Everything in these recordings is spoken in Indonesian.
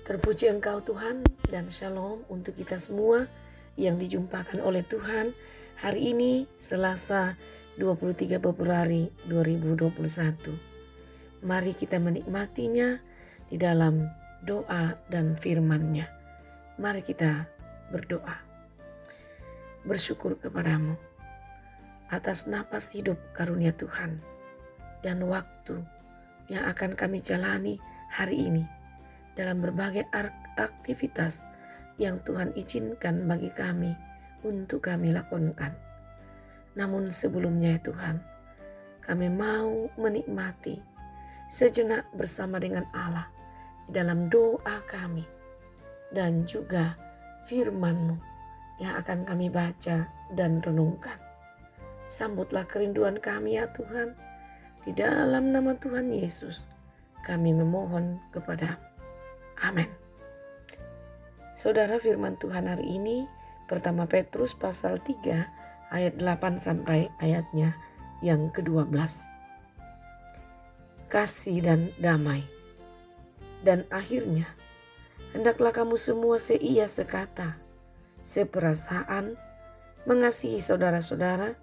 Terpuji Engkau Tuhan, dan shalom untuk kita semua yang dijumpakan oleh Tuhan hari ini Selasa 23 Februari 2021. Mari kita menikmatinya di dalam doa dan firman-Nya. Mari kita berdoa. Bersyukur kepadamu atas napas hidup karunia Tuhan dan waktu yang akan kami jalani hari ini dalam berbagai aktivitas yang Tuhan izinkan bagi kami untuk kami lakukan. Namun sebelumnya ya Tuhan, kami mau menikmati sejenak bersama dengan Allah di dalam doa kami dan juga firman-Mu yang akan kami baca dan renungkan. Sambutlah kerinduan kami ya Tuhan, di dalam nama Tuhan Yesus kami memohon kepadamu. Amin. Saudara, firman Tuhan hari ini pertama Petrus pasal 3 ayat 8 sampai ayatnya yang ke-12. Kasih dan damai. Dan akhirnya hendaklah kamu semua seia sekata, seperasaan, mengasihi saudara-saudara,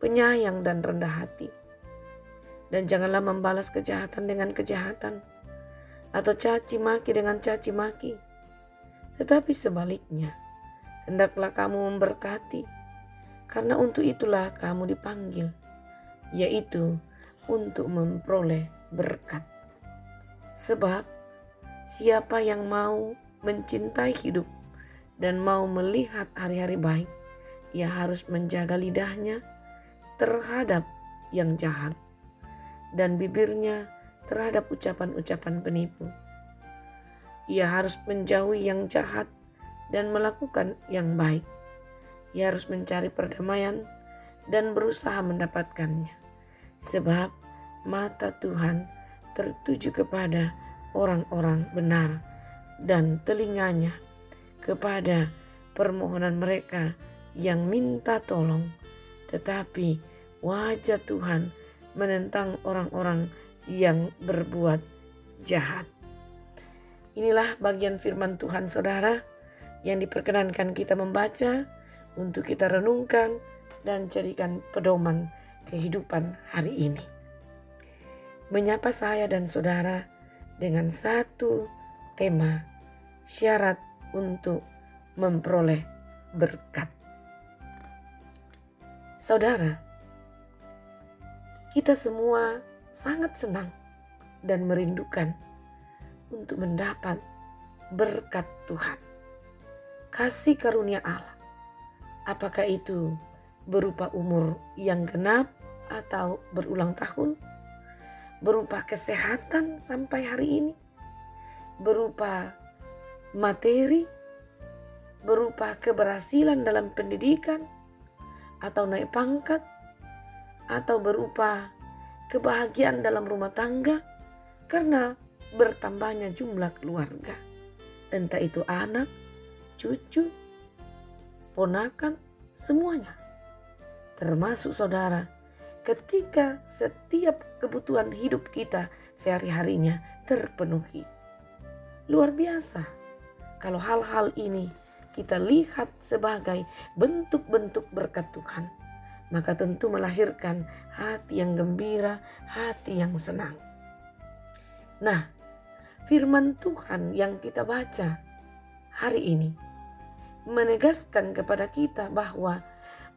penyayang dan rendah hati. Dan janganlah membalas kejahatan dengan kejahatan, atau caci maki dengan caci maki. Tetapi sebaliknya, hendaklah kamu memberkati, karena untuk itulah kamu dipanggil, yaitu untuk memperoleh berkat. Sebab siapa yang mau mencintai hidup dan mau melihat hari-hari baik, ia harus menjaga lidahnya terhadap yang jahat dan bibirnya terhadap ucapan-ucapan penipu. Ia harus menjauhi yang jahat dan melakukan yang baik. Ia harus mencari perdamaian dan berusaha mendapatkannya. Sebab mata Tuhan tertuju kepada orang-orang benar dan telinganya kepada permohonan mereka yang minta tolong. Tetapi wajah Tuhan menentang orang-orang yang berbuat jahat. Inilah bagian firman Tuhan saudara yang diperkenankan kita membaca untuk kita renungkan dan jadikan pedoman kehidupan hari ini. Menyapa saya dan saudara dengan satu tema, syarat untuk memperoleh berkat. Saudara, kita semua sangat senang dan merindukan untuk mendapat berkat Tuhan, kasih karunia Allah. Apakah itu berupa umur yang genap atau berulang tahun, berupa kesehatan sampai hari ini, berupa materi, berupa keberhasilan dalam pendidikan atau naik pangkat, atau berupa kebahagiaan dalam rumah tangga karena bertambahnya jumlah keluarga. Entah itu anak, cucu, ponakan, semuanya. Termasuk saudara, ketika setiap kebutuhan hidup kita sehari-harinya terpenuhi. Luar biasa kalau hal-hal ini kita lihat sebagai bentuk-bentuk berkat Tuhan. Maka tentu melahirkan hati yang gembira, hati yang senang. Nah, firman Tuhan yang kita baca hari ini menegaskan kepada kita bahwa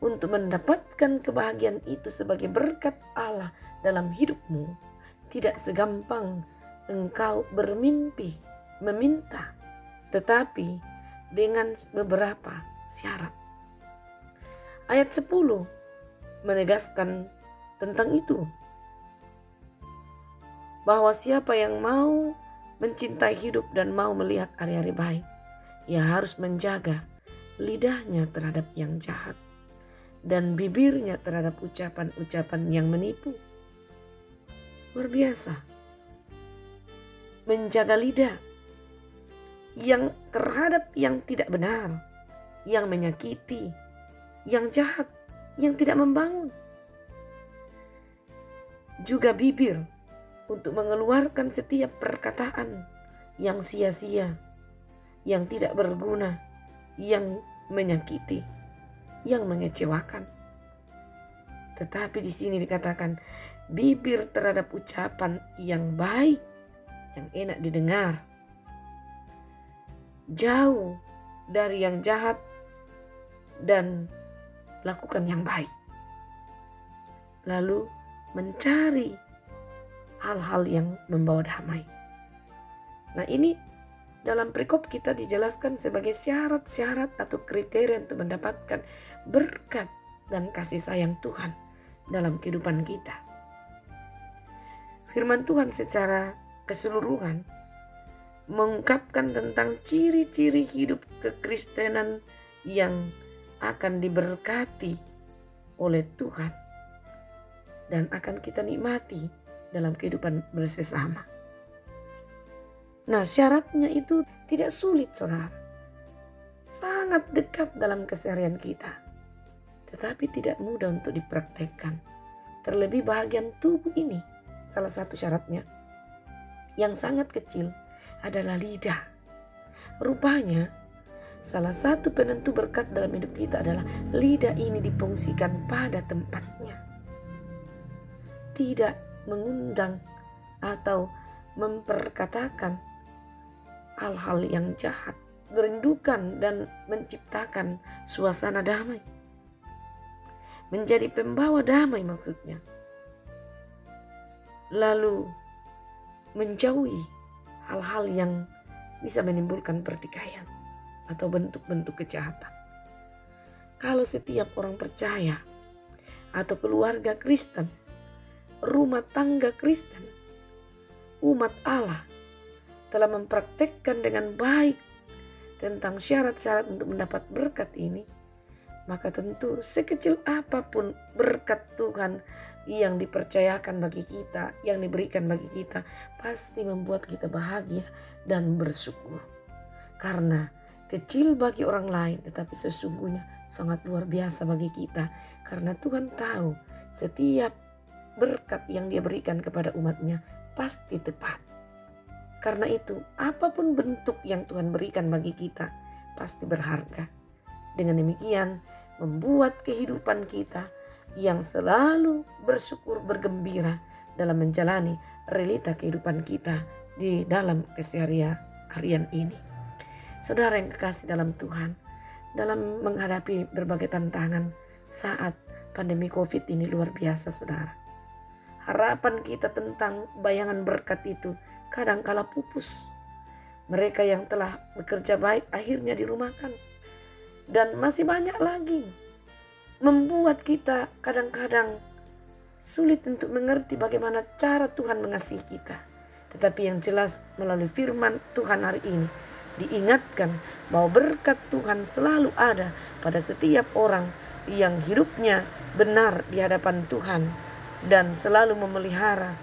untuk mendapatkan kebahagiaan itu sebagai berkat Allah dalam hidupmu, tidak segampang engkau bermimpi, meminta, tetapi dengan beberapa syarat. Ayat 10 menegaskan tentang itu, bahwa siapa yang mau mencintai hidup dan mau melihat hari-hari baik, ia harus menjaga lidahnya terhadap yang jahat dan bibirnya terhadap ucapan-ucapan yang menipu. Luar biasa. Menjaga lidah yang terhadap yang tidak benar, yang menyakiti, yang jahat, yang tidak membangun. Juga bibir untuk mengeluarkan setiap perkataan yang sia-sia, yang tidak berguna, yang menyakiti, yang mengecewakan. Tetapi di sini dikatakan bibir terhadap ucapan yang baik, yang enak didengar. Jauh dari yang jahat dan lakukan yang baik. Lalu mencari hal-hal yang membawa damai. Nah, ini dalam perikop kita dijelaskan sebagai syarat-syarat atau kriteria untuk mendapatkan berkat dan kasih sayang Tuhan dalam kehidupan kita. Firman Tuhan secara keseluruhan mengungkapkan tentang ciri-ciri hidup kekristenan yang akan diberkati oleh Tuhan dan akan kita nikmati dalam kehidupan bersama. Nah, syaratnya itu tidak sulit, saudara. Sangat dekat dalam keseharian kita. Tetapi tidak mudah untuk dipraktekkan. Terlebih bagian tubuh ini, salah satu syaratnya, yang sangat kecil adalah lidah. Rupanya, salah satu penentu berkat dalam hidup kita adalah lidah ini difungsikan pada tempatnya. Tidak mengundang atau memperkatakan hal-hal yang jahat, merindukan dan menciptakan suasana damai. Menjadi pembawa damai maksudnya. Lalu menjauhi hal-hal yang bisa menimbulkan pertikaian atau bentuk-bentuk kejahatan. Kalau setiap orang percaya atau keluarga Kristen, rumah tangga Kristen, umat Allah telah mempraktekkan dengan baik tentang syarat-syarat untuk mendapat berkat ini, maka tentu sekecil apapun berkat Tuhan yang dipercayakan bagi kita, yang diberikan bagi kita, pasti membuat kita bahagia dan bersyukur. Karena kecil bagi orang lain, tetapi sesungguhnya sangat luar biasa bagi kita. Karena Tuhan tahu setiap berkat yang Dia berikan kepada umatnya pasti tepat. Karena itu, apapun bentuk yang Tuhan berikan bagi kita, pasti berharga. Dengan demikian, membuat kehidupan kita yang selalu bersyukur, bergembira dalam menjalani realita kehidupan kita di dalam keseharian ini. Saudara yang kekasih dalam Tuhan, dalam menghadapi berbagai tantangan saat pandemi COVID ini luar biasa, saudara. Harapan kita tentang bayangan berkat itu kadangkala pupus. Mereka yang telah bekerja baik akhirnya dirumahkan. Dan masih banyak lagi. Membuat kita kadang-kadang sulit untuk mengerti bagaimana cara Tuhan mengasihi kita. Tetapi yang jelas melalui firman Tuhan hari ini diingatkan bahwa berkat Tuhan selalu ada pada setiap orang yang hidupnya benar di hadapan Tuhan dan selalu memelihara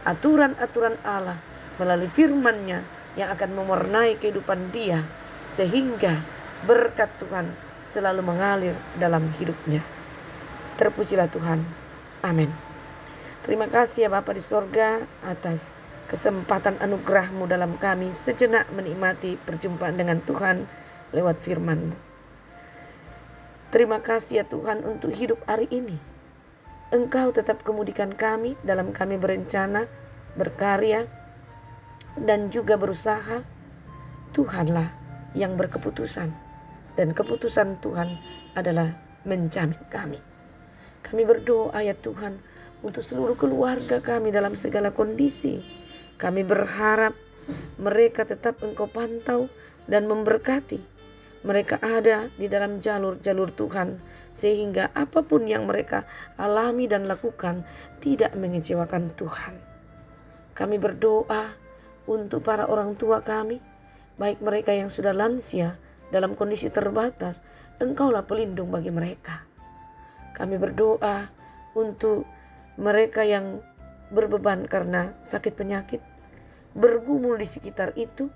aturan-aturan Allah melalui firman-Nya yang akan mewarnai kehidupan dia sehingga berkat Tuhan selalu mengalir dalam hidupnya. Terpujilah Tuhan. Amin. Terima kasih ya Bapa di sorga atas kesempatan anugerah-Mu dalam kami sejenak menikmati perjumpaan dengan Tuhan lewat firman-Mu. Terima kasih ya Tuhan untuk hidup hari ini. Engkau tetap kemudikan kami dalam kami berencana, berkarya, dan juga berusaha. Tuhanlah yang berkeputusan, dan keputusan Tuhan adalah menjamin kami. Kami berdoa ya Tuhan untuk seluruh keluarga kami dalam segala kondisi. Kami berharap mereka tetap Engkau pantau dan memberkati. Mereka ada di dalam jalur-jalur Tuhan, sehingga apapun yang mereka alami dan lakukan tidak mengecewakan Tuhan. Kami berdoa untuk para orang tua kami, baik mereka yang sudah lansia dalam kondisi terbatas, Engkaulah pelindung bagi mereka. Kami berdoa untuk mereka yang berbeban karena sakit penyakit, bergumul di sekitar itu.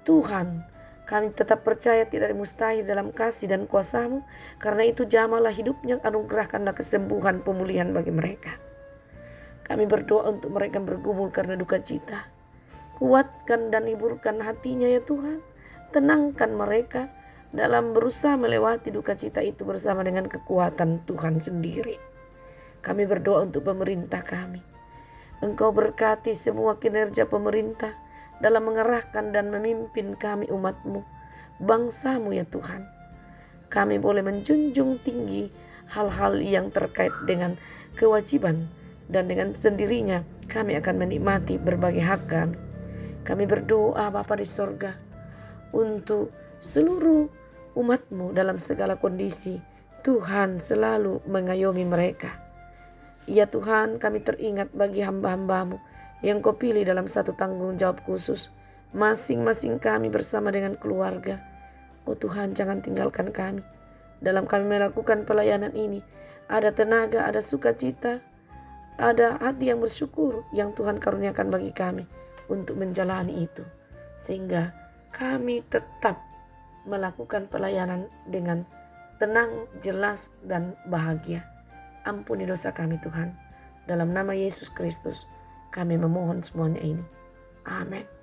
Tuhan, kami tetap percaya tidak ada mustahil dalam kasih dan kuasa-Mu. Karena itu jamalah hidupnya, anugerahkanlah kesembuhan, pemulihan bagi mereka. Kami berdoa untuk mereka yang bergumul karena duka cita. Kuatkan dan hiburkan hatinya ya Tuhan. Tenangkan mereka dalam berusaha melewati duka cita itu bersama dengan kekuatan Tuhan sendiri. Kami berdoa untuk pemerintah kami. Engkau berkati semua kinerja pemerintah dalam mengerahkan dan memimpin kami umat-Mu, bangsa-Mu ya Tuhan. Kami boleh menjunjung tinggi hal-hal yang terkait dengan kewajiban, dan dengan sendirinya kami akan menikmati berbagai hak kami. Kami berdoa Bapa di sorga untuk seluruh umat-Mu dalam segala kondisi. Tuhan selalu mengayomi mereka. Ya Tuhan, kami teringat bagi hamba-hamba-Mu yang Kau pilih dalam satu tanggung jawab khusus. Masing-masing kami bersama dengan keluarga. Oh Tuhan, jangan tinggalkan kami dalam kami melakukan pelayanan ini. Ada tenaga, ada sukacita, ada hati yang bersyukur yang Tuhan karuniakan bagi kami untuk menjalani itu. Sehingga kami tetap melakukan pelayanan dengan tenang, jelas, dan bahagia. Ampuni dosa kami Tuhan. Dalam nama Yesus Kristus kami memohon semuanya ini. Amin.